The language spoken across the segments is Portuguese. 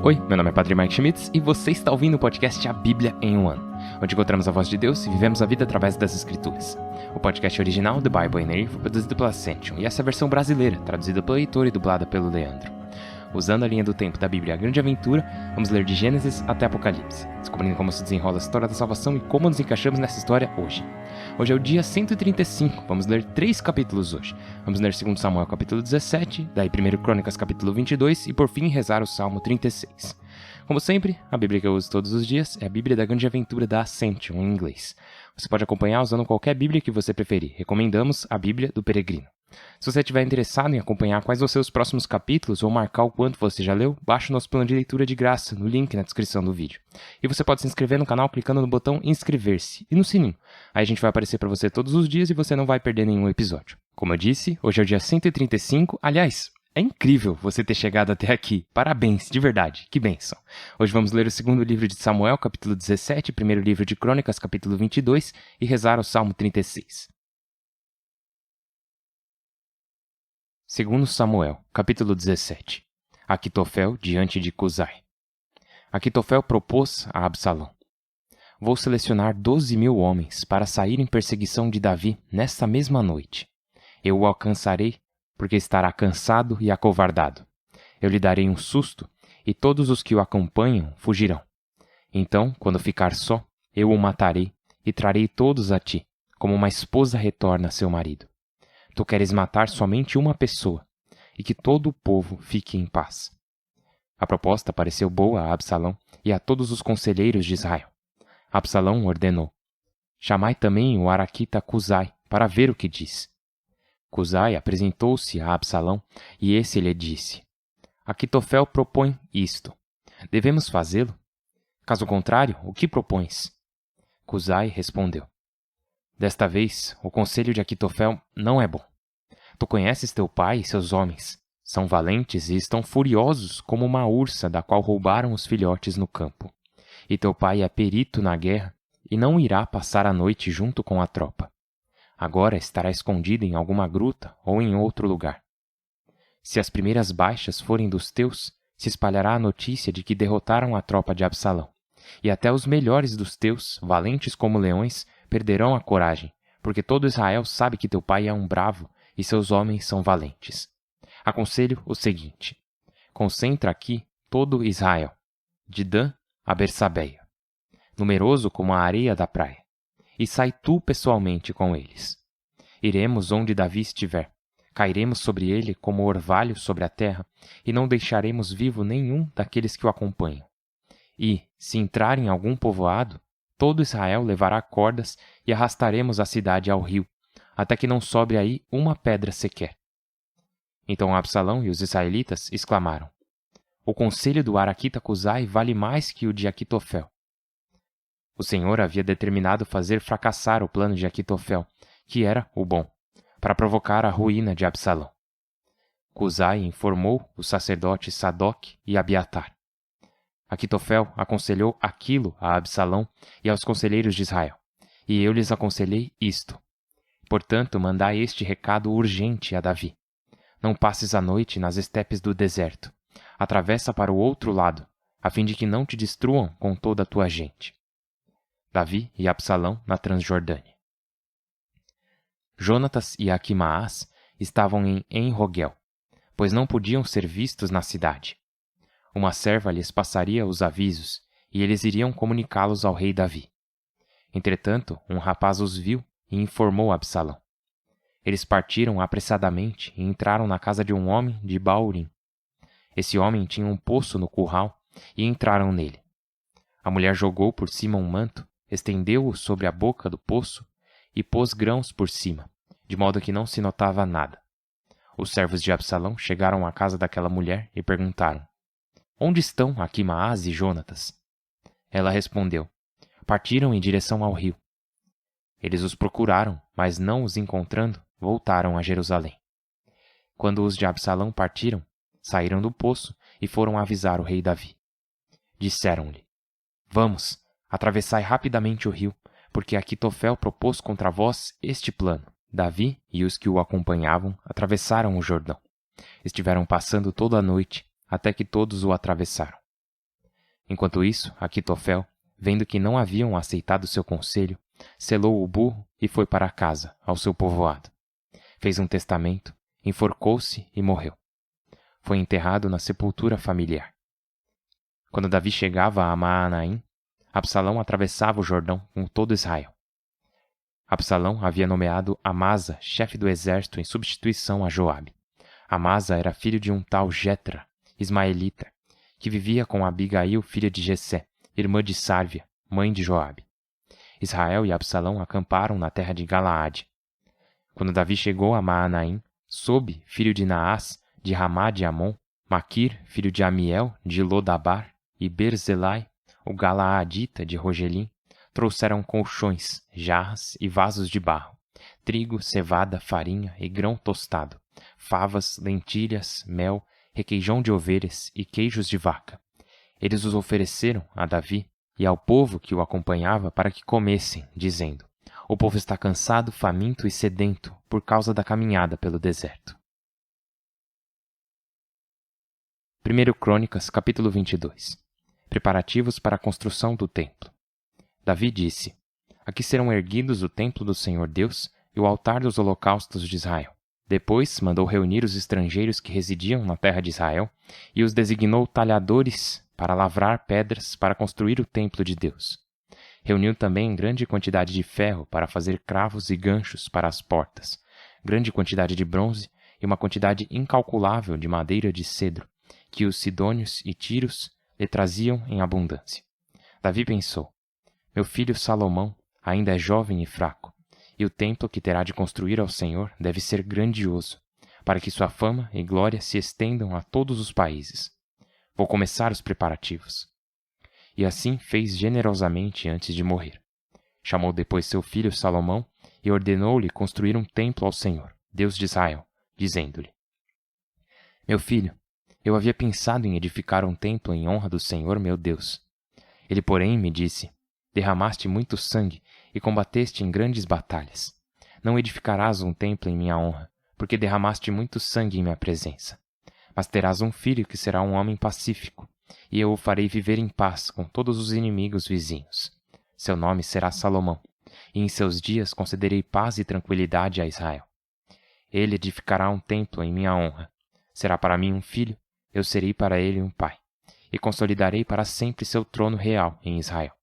Oi, meu nome é Padre Mike Schmitz e você está ouvindo o podcast A Bíblia em um Ano, onde encontramos a voz de Deus e vivemos a vida através das Escrituras. O podcast original, The Bible in a Year, foi produzido pela Ascension e essa é a versão brasileira, traduzida pelo Heitor e dublada pelo Leandro. Usando a linha do tempo da Bíblia A Grande Aventura, vamos ler de Gênesis até Apocalipse, descobrindo como se desenrola a história da salvação e como nos encaixamos nessa história hoje. Hoje é o dia 135, vamos ler 3 capítulos hoje. Vamos ler 2 Samuel capítulo 17, daí 1 Crônicas capítulo 22 e por fim rezar o Salmo 36. Como sempre, a Bíblia que eu uso todos os dias é a Bíblia da Grande Aventura da Ascension em inglês. Você pode acompanhar usando qualquer Bíblia que você preferir. Recomendamos a Bíblia do Peregrino. Se você estiver interessado em acompanhar quais vão ser os próximos capítulos ou marcar o quanto você já leu, baixe o nosso plano de leitura de graça no link na descrição do vídeo. E você pode se inscrever no canal clicando no botão inscrever-se e no sininho. Aí a gente vai aparecer para você todos os dias e você não vai perder nenhum episódio. Como eu disse, hoje é o dia 135, aliás, é incrível você ter chegado até aqui. Parabéns, de verdade, que bênção. Hoje vamos ler o segundo livro de Samuel, capítulo 17, primeiro livro de Crônicas, capítulo 22 e rezar o Salmo 36. 2 Samuel, capítulo 17. Aquitofel diante de Cusai. Aquitofel propôs a Absalão: Vou selecionar 12.000 homens para sair em perseguição de Davi nesta mesma noite. Eu o alcançarei, porque estará cansado e acovardado. Eu lhe darei um susto, e todos os que o acompanham fugirão. Então, quando ficar só, eu o matarei, e trarei todos a ti, como uma esposa retorna a seu marido. Tu queres matar somente uma pessoa, e que todo o povo fique em paz. A proposta pareceu boa a Absalão e a todos os conselheiros de Israel. Absalão ordenou: Chamai também o araquita Cusai, para ver o que diz. Cusai apresentou-se a Absalão, e esse lhe disse: Aquitofel propõe isto. Devemos fazê-lo? Caso contrário, o que propões? Cusai respondeu: Desta vez, o conselho de Aquitofel não é bom. Tu conheces teu pai e seus homens. São valentes e estão furiosos como uma ursa da qual roubaram os filhotes no campo. E teu pai é perito na guerra e não irá passar a noite junto com a tropa. Agora estará escondido em alguma gruta ou em outro lugar. Se as primeiras baixas forem dos teus, se espalhará a notícia de que derrotaram a tropa de Absalão. E até os melhores dos teus, valentes como leões, perderão a coragem, porque todo Israel sabe que teu pai é um bravo e seus homens são valentes. Aconselho o seguinte: concentra aqui todo Israel, de Dan a Bersabeia, numeroso como a areia da praia, e sai tu pessoalmente com eles. Iremos onde Davi estiver, cairemos sobre ele como orvalho sobre a terra, e não deixaremos vivo nenhum daqueles que o acompanham. E, se entrar em algum povoado, todo Israel levará cordas e arrastaremos a cidade ao rio, até que não sobre aí uma pedra sequer. Então Absalão e os israelitas exclamaram: O conselho do araquita Cusai vale mais que o de Aquitofel. O Senhor havia determinado fazer fracassar o plano de Aquitofel, que era o bom, para provocar a ruína de Absalão. Cusai informou os sacerdotes Sadoc e Abiatar. Aquitofel aconselhou aquilo a Absalão e aos conselheiros de Israel, e eu lhes aconselhei isto. Portanto, mandai este recado urgente a Davi: Não passes a noite nas estepes do deserto. Atravessa para o outro lado, a fim de que não te destruam com toda a tua gente. Davi e Absalão na Transjordânia. Jonatas e Aquimaás estavam em En-Rogel, pois não podiam ser vistos na cidade. Uma serva lhes passaria os avisos, e eles iriam comunicá-los ao rei Davi. Entretanto, um rapaz os viu e informou a Absalão. Eles partiram apressadamente e entraram na casa de um homem de Baurim. Esse homem tinha um poço no curral e entraram nele. A mulher jogou por cima um manto, estendeu-o sobre a boca do poço e pôs grãos por cima, de modo que não se notava nada. Os servos de Absalão chegaram à casa daquela mulher e perguntaram: Onde estão Aquimaás e Jonatas? Ela respondeu: Partiram em direção ao rio. Eles os procuraram, mas não os encontrando, voltaram a Jerusalém. Quando os de Absalão partiram, saíram do poço e foram avisar o rei Davi. Disseram-lhe: Vamos, atravessai rapidamente o rio, porque Aquitofel propôs contra vós este plano. Davi e os que o acompanhavam atravessaram o Jordão. Estiveram passando toda a noite, até que todos o atravessaram. Enquanto isso, Aquitofel, vendo que não haviam aceitado seu conselho, selou o burro e foi para casa, ao seu povoado. Fez um testamento, enforcou-se e morreu. Foi enterrado na sepultura familiar. Quando Davi chegava a Maanaim, Absalão atravessava o Jordão com todo Israel. Absalão havia nomeado Amasa chefe do exército em substituição a Joabe. Amasa era filho de um tal Jetra, ismaelita, que vivia com Abigail, filha de Jessé, irmã de Sárvia, mãe de Joabe. Israel e Absalão acamparam na terra de Galaade. Quando Davi chegou a Maanaim, Sobe, filho de Naás, de Ramá de Amon, Maquir, filho de Amiel, de Lodabar, e Berzelai, o Galaadita de Rogelim, trouxeram colchões, jarras e vasos de barro, trigo, cevada, farinha e grão tostado, favas, lentilhas, mel, requeijão de ovelhas e queijos de vaca. Eles os ofereceram a Davi e ao povo que o acompanhava para que comessem, dizendo: o povo está cansado, faminto e sedento por causa da caminhada pelo deserto. 1 Crônicas, capítulo 22. Preparativos para a construção do templo. Davi disse: aqui serão erguidos o templo do Senhor Deus e o altar dos holocaustos de Israel. Depois mandou reunir os estrangeiros que residiam na terra de Israel e os designou talhadores para lavrar pedras para construir o templo de Deus. Reuniu também grande quantidade de ferro para fazer cravos e ganchos para as portas, grande quantidade de bronze e uma quantidade incalculável de madeira de cedro, que os sidônios e tiros lhe traziam em abundância. Davi pensou: meu filho Salomão ainda é jovem e fraco, e o templo que terá de construir ao Senhor deve ser grandioso, para que sua fama e glória se estendam a todos os países. Vou começar os preparativos. E assim fez generosamente antes de morrer. Chamou depois seu filho Salomão e ordenou-lhe construir um templo ao Senhor, Deus de Israel, dizendo-lhe: meu filho, eu havia pensado em edificar um templo em honra do Senhor meu Deus. Ele, porém, me disse: derramaste muito sangue e combateste em grandes batalhas. Não edificarás um templo em minha honra, porque derramaste muito sangue em minha presença. Mas terás um filho que será um homem pacífico, e eu o farei viver em paz com todos os inimigos vizinhos. Seu nome será Salomão, e em seus dias concederei paz e tranquilidade a Israel. Ele edificará um templo em minha honra. Será para mim um filho, eu serei para ele um pai, e consolidarei para sempre seu trono real em Israel.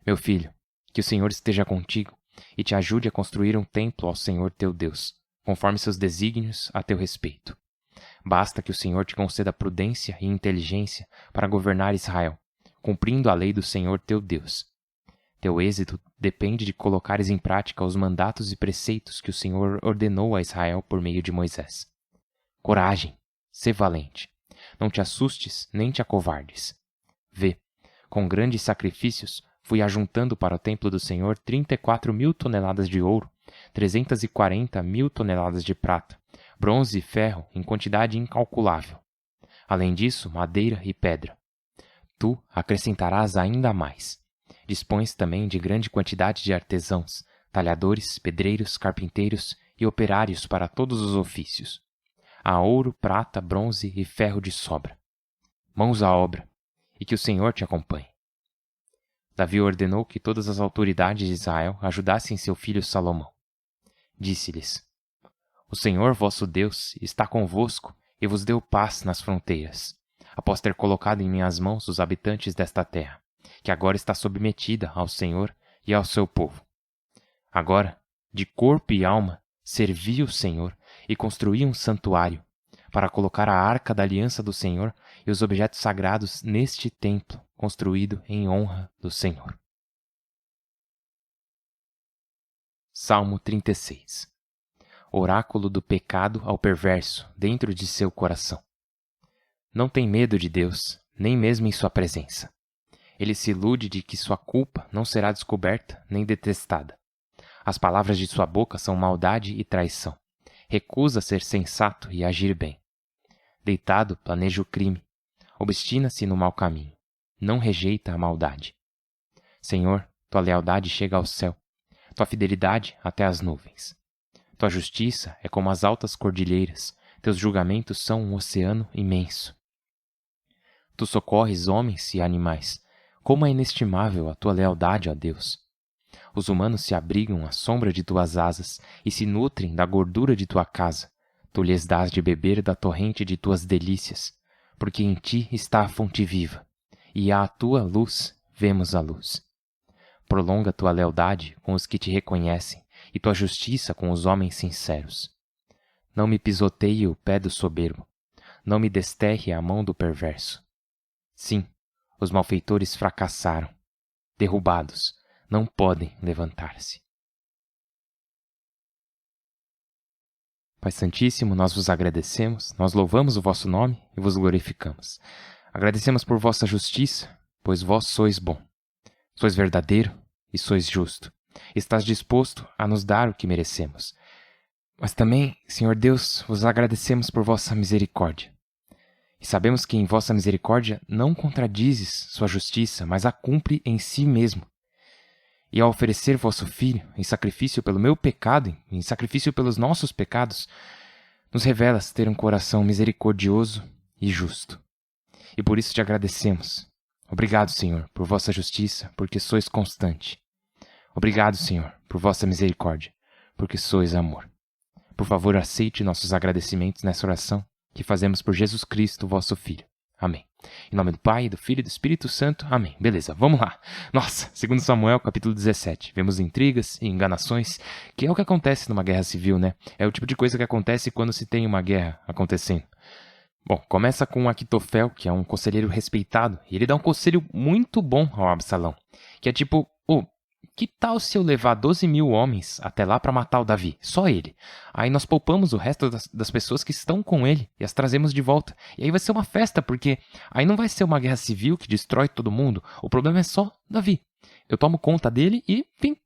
Meu filho, que o Senhor esteja contigo e te ajude a construir um templo ao Senhor teu Deus, conforme seus desígnios a teu respeito. Basta que o Senhor te conceda prudência e inteligência para governar Israel, cumprindo a lei do Senhor teu Deus. Teu êxito depende de colocares em prática os mandatos e preceitos que o Senhor ordenou a Israel por meio de Moisés. Coragem, sê valente. Não te assustes nem te acovardes. Vê, com grandes sacrifícios fui ajuntando para o templo do Senhor 34.000 toneladas de ouro, 340.000 toneladas de prata, bronze e ferro em quantidade incalculável. Além disso, madeira e pedra. Tu acrescentarás ainda mais. Dispões também de grande quantidade de artesãos, talhadores, pedreiros, carpinteiros e operários para todos os ofícios. Há ouro, prata, bronze e ferro de sobra. Mãos à obra, e que o Senhor te acompanhe. Davi ordenou que todas as autoridades de Israel ajudassem seu filho Salomão. Disse-lhes: o Senhor vosso Deus está convosco e vos deu paz nas fronteiras, após ter colocado em minhas mãos os habitantes desta terra, que agora está submetida ao Senhor e ao seu povo. Agora, de corpo e alma, servi o Senhor e construí um santuário, para colocar a arca da aliança do Senhor e os objetos sagrados neste templo, construído em honra do Senhor. Salmo 36. Oráculo do pecado ao perverso dentro de seu coração. Não tem medo de Deus, nem mesmo em sua presença. Ele se ilude de que sua culpa não será descoberta nem detestada. As palavras de sua boca são maldade e traição. Recusa ser sensato e agir bem. Deitado, planeja o crime. Obstina-se no mau caminho. Não rejeita a maldade. Senhor, tua lealdade chega ao céu, tua fidelidade até as nuvens. Tua justiça é como as altas cordilheiras, teus julgamentos são um oceano imenso. Tu socorres homens e animais. Como é inestimável a tua lealdade, ó Deus! Os humanos se abrigam à sombra de tuas asas e se nutrem da gordura de tua casa. Tu lhes dás de beber da torrente de tuas delícias, porque em ti está a fonte viva, e à tua luz vemos a luz. Prolonga tua lealdade com os que te reconhecem e tua justiça com os homens sinceros. Não me pisoteie o pé do soberbo, não me desterre a mão do perverso. Sim, os malfeitores fracassaram, derrubados, não podem levantar-se. Pai Santíssimo, nós vos agradecemos, nós louvamos o vosso nome e vos glorificamos. Agradecemos por vossa justiça, pois vós sois bom. Sois verdadeiro e sois justo. Estás disposto a nos dar o que merecemos. Mas também, Senhor Deus, vos agradecemos por vossa misericórdia. E sabemos que em vossa misericórdia não contradizes sua justiça, mas a cumpre em si mesmo. E ao oferecer vosso Filho em sacrifício pelo meu pecado, em sacrifício pelos nossos pecados, nos revelas ter um coração misericordioso e justo. E por isso te agradecemos. Obrigado, Senhor, por vossa justiça, porque sois constante. Obrigado, Senhor, por vossa misericórdia, porque sois amor. Por favor, aceite nossos agradecimentos nessa oração que fazemos por Jesus Cristo, vosso Filho. Amém. Em nome do Pai, do Filho e do Espírito Santo. Amém. Beleza, vamos lá. Nossa, 2 Samuel, capítulo 17. Vemos intrigas e enganações, que é o que acontece numa guerra civil, né? É o tipo de coisa que acontece quando se tem uma guerra acontecendo. Bom, começa com Aquitofel, que é um conselheiro respeitado, e ele dá um conselho muito bom ao Absalão, que é tipo, que tal se eu levar 12.000 homens até lá para matar o Davi? Só ele. Aí nós poupamos o resto das pessoas que estão com ele e as trazemos de volta. E aí vai ser uma festa, porque aí não vai ser uma guerra civil que destrói todo mundo. O problema é só Davi. Eu tomo conta dele e, enfim.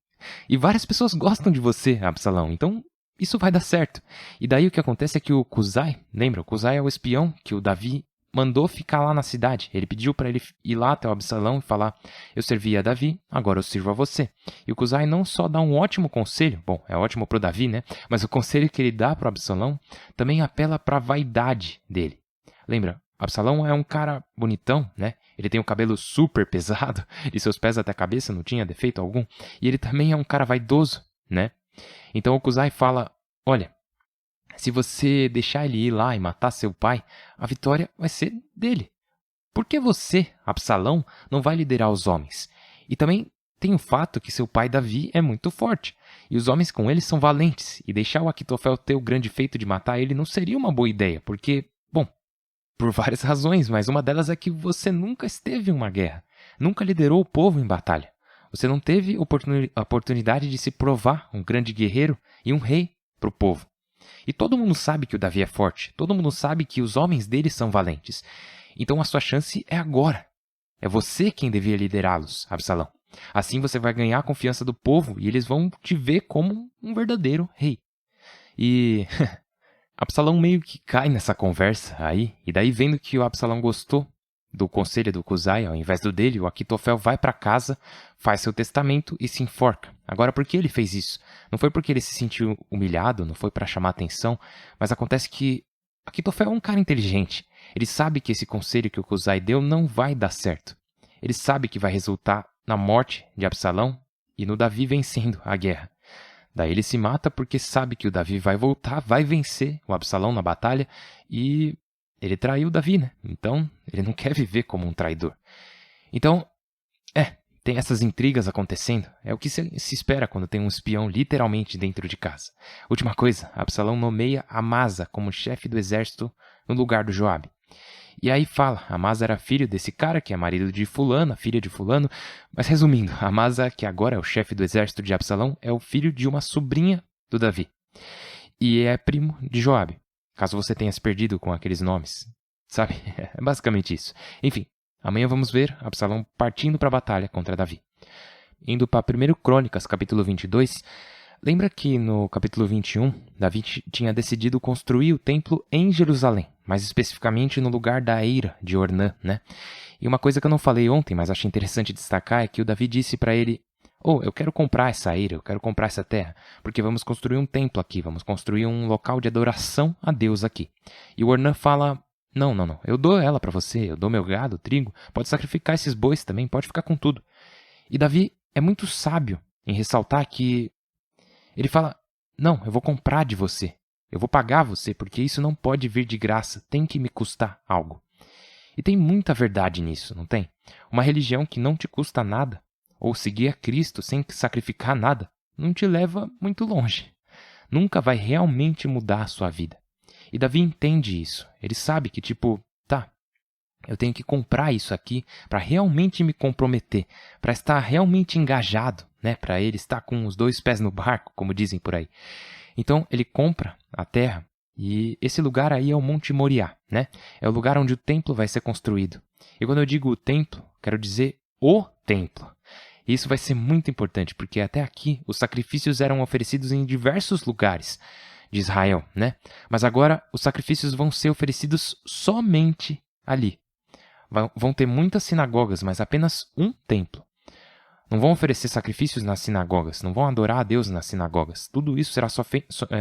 E várias pessoas gostam de você, Absalão. Então, isso vai dar certo. E daí o que acontece é que o Cusai, lembra? O Cusai é o espião que o Davi mandou ficar lá na cidade. Ele pediu para ele ir lá até o Absalão e falar: eu servi a Davi, agora eu sirvo a você. E o Cusai não só dá um ótimo conselho, bom, é ótimo para o Davi, né? Mas o conselho que ele dá para o Absalão também apela para a vaidade dele. Lembra, Absalão é um cara bonitão, né? Ele tem o cabelo super pesado, de seus pés até a cabeça, não tinha defeito algum. E ele também é um cara vaidoso, né? Então o Cusai fala: olha, se você deixar ele ir lá e matar seu pai, a vitória vai ser dele. Por que você, Absalão, não vai liderar os homens? E também tem o fato que seu pai Davi é muito forte, e os homens com ele são valentes, e deixar o Aquitofel ter o grande feito de matar ele não seria uma boa ideia, porque, bom, por várias razões, mas uma delas é que você nunca esteve em uma guerra, nunca liderou o povo em batalha. Você não teve a oportunidade de se provar um grande guerreiro e um rei para o povo. E todo mundo sabe que o Davi é forte. Todo mundo sabe que os homens dele são valentes. Então a sua chance é agora. É você quem devia liderá-los, Absalão. Assim você vai ganhar a confiança do povo e eles vão te ver como um verdadeiro rei. E Absalão meio que cai nessa conversa aí. E daí, vendo que o Absalão gostou do conselho do Cusai, ao invés do dele, o Aquitofel vai para casa, faz seu testamento e se enforca. Agora, por que ele fez isso? Não foi porque ele se sentiu humilhado, não foi para chamar atenção, mas acontece que Aquitofel é um cara inteligente. Ele sabe que esse conselho que o Cusai deu não vai dar certo. Ele sabe que vai resultar na morte de Absalão e no Davi vencendo a guerra. Daí ele se mata porque sabe que o Davi vai voltar, vai vencer o Absalão na batalha e ele traiu Davi, né? Então, ele não quer viver como um traidor. Então, tem essas intrigas acontecendo. É o que se espera quando tem um espião literalmente dentro de casa. Última coisa, Absalão nomeia Amasa como chefe do exército no lugar do Joabe. E aí fala, Amasa era filho desse cara, que é marido de fulana, filha de fulano. Mas resumindo, Amasa, que agora é o chefe do exército de Absalão, é o filho de uma sobrinha do Davi. E é primo de Joabe. Caso você tenha se perdido com aqueles nomes. Sabe? É basicamente isso. Enfim, amanhã vamos ver Absalão partindo para a batalha contra Davi. Indo para 1 Crônicas, capítulo 22, lembra que no capítulo 21, Davi tinha decidido construir o templo em Jerusalém, mais especificamente no lugar da eira de Ornã, né? E uma coisa que eu não falei ontem, mas achei interessante destacar, é que o Davi disse para ele: eu quero comprar essa eira, eu quero comprar essa terra, porque vamos construir um templo aqui, vamos construir um local de adoração a Deus aqui. E o Ornã fala: Não, não, não. Eu dou ela para você, eu dou meu gado, trigo. Pode sacrificar esses bois também, pode ficar com tudo. E Davi é muito sábio em ressaltar que ele fala: não, eu vou comprar de você. Eu vou pagar você, porque isso não pode vir de graça, tem que me custar algo. E tem muita verdade nisso, não tem? Uma religião que não te custa nada, ou seguir a Cristo sem sacrificar nada, não te leva muito longe. Nunca vai realmente mudar a sua vida. E Davi entende isso. Ele sabe que, eu tenho que comprar isso aqui para realmente me comprometer, para estar realmente engajado, né? Para ele estar com os 2 pés no barco, como dizem por aí. Então, ele compra a terra e esse lugar aí é o Monte Moriá, né? É o lugar onde o templo vai ser construído. E quando eu digo o templo, quero dizer o templo. E isso vai ser muito importante, porque até aqui os sacrifícios eram oferecidos em diversos lugares de Israel, né? Mas agora os sacrifícios vão ser oferecidos somente ali. Vão ter muitas sinagogas, mas apenas um templo. Não vão oferecer sacrifícios nas sinagogas, não vão adorar a Deus nas sinagogas. Tudo isso será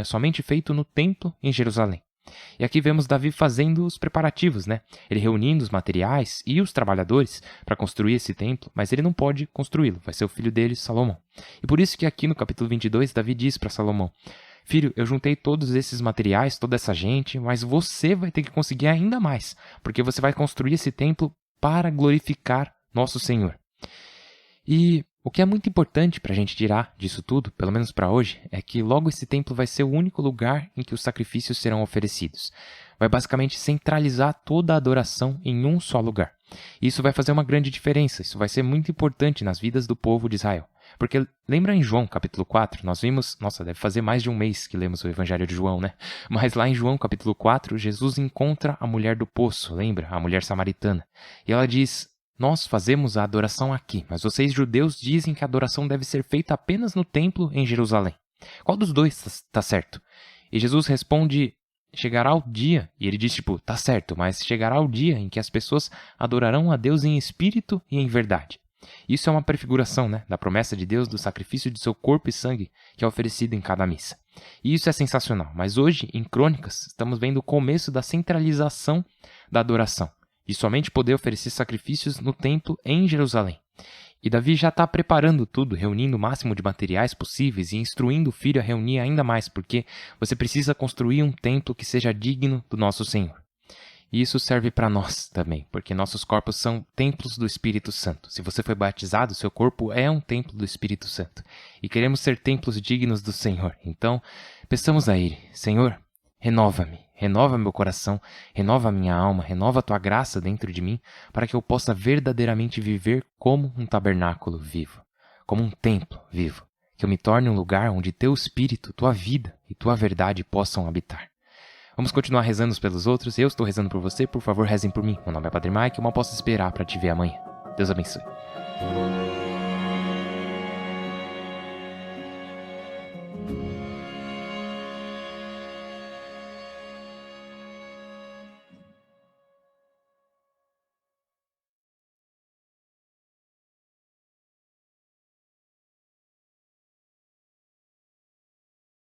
somente feito no templo em Jerusalém. E aqui vemos Davi fazendo os preparativos, né? Ele reunindo os materiais e os trabalhadores para construir esse templo, mas ele não pode construí-lo, vai ser o filho dele, Salomão. E por isso que aqui no capítulo 22, Davi diz para Salomão: filho, eu juntei todos esses materiais, toda essa gente, mas você vai ter que conseguir ainda mais, porque você vai construir esse templo para glorificar nosso Senhor. E o que é muito importante para a gente tirar disso tudo, pelo menos para hoje, é que logo esse templo vai ser o único lugar em que os sacrifícios serão oferecidos. Vai basicamente centralizar toda a adoração em um só lugar. E isso vai fazer uma grande diferença, isso vai ser muito importante nas vidas do povo de Israel. Porque lembra em João capítulo 4, nós vimos, deve fazer mais de um mês que lemos o Evangelho de João, né? Mas lá em João capítulo 4, Jesus encontra a mulher do poço, lembra? A mulher samaritana. E ela diz: nós fazemos a adoração aqui, mas vocês judeus dizem que a adoração deve ser feita apenas no templo em Jerusalém. Qual dos dois está certo? E Jesus responde: chegará o dia, e ele diz tá certo, mas chegará o dia em que as pessoas adorarão a Deus em espírito e em verdade. Isso é uma prefiguração, né, da promessa de Deus do sacrifício de seu corpo e sangue que é oferecido em cada missa. E isso é sensacional, mas hoje, em Crônicas, estamos vendo o começo da centralização da adoração, de somente poder oferecer sacrifícios no templo em Jerusalém. E Davi já está preparando tudo, reunindo o máximo de materiais possíveis e instruindo o filho a reunir ainda mais, porque você precisa construir um templo que seja digno do nosso Senhor. E isso serve para nós também, porque nossos corpos são templos do Espírito Santo. Se você foi batizado, seu corpo é um templo do Espírito Santo. E queremos ser templos dignos do Senhor. Então, peçamos a Ele: Senhor, renova-me, renova meu coração, renova a minha alma, renova a Tua graça dentro de mim, para que eu possa verdadeiramente viver como um tabernáculo vivo, como um templo vivo. Que eu me torne um lugar onde Teu Espírito, Tua vida e Tua verdade possam habitar. Vamos continuar rezando uns pelos outros. Eu estou rezando por você, por favor rezem por mim. Meu nome é Padre Mike e eu mal posso esperar para te ver amanhã. Deus abençoe.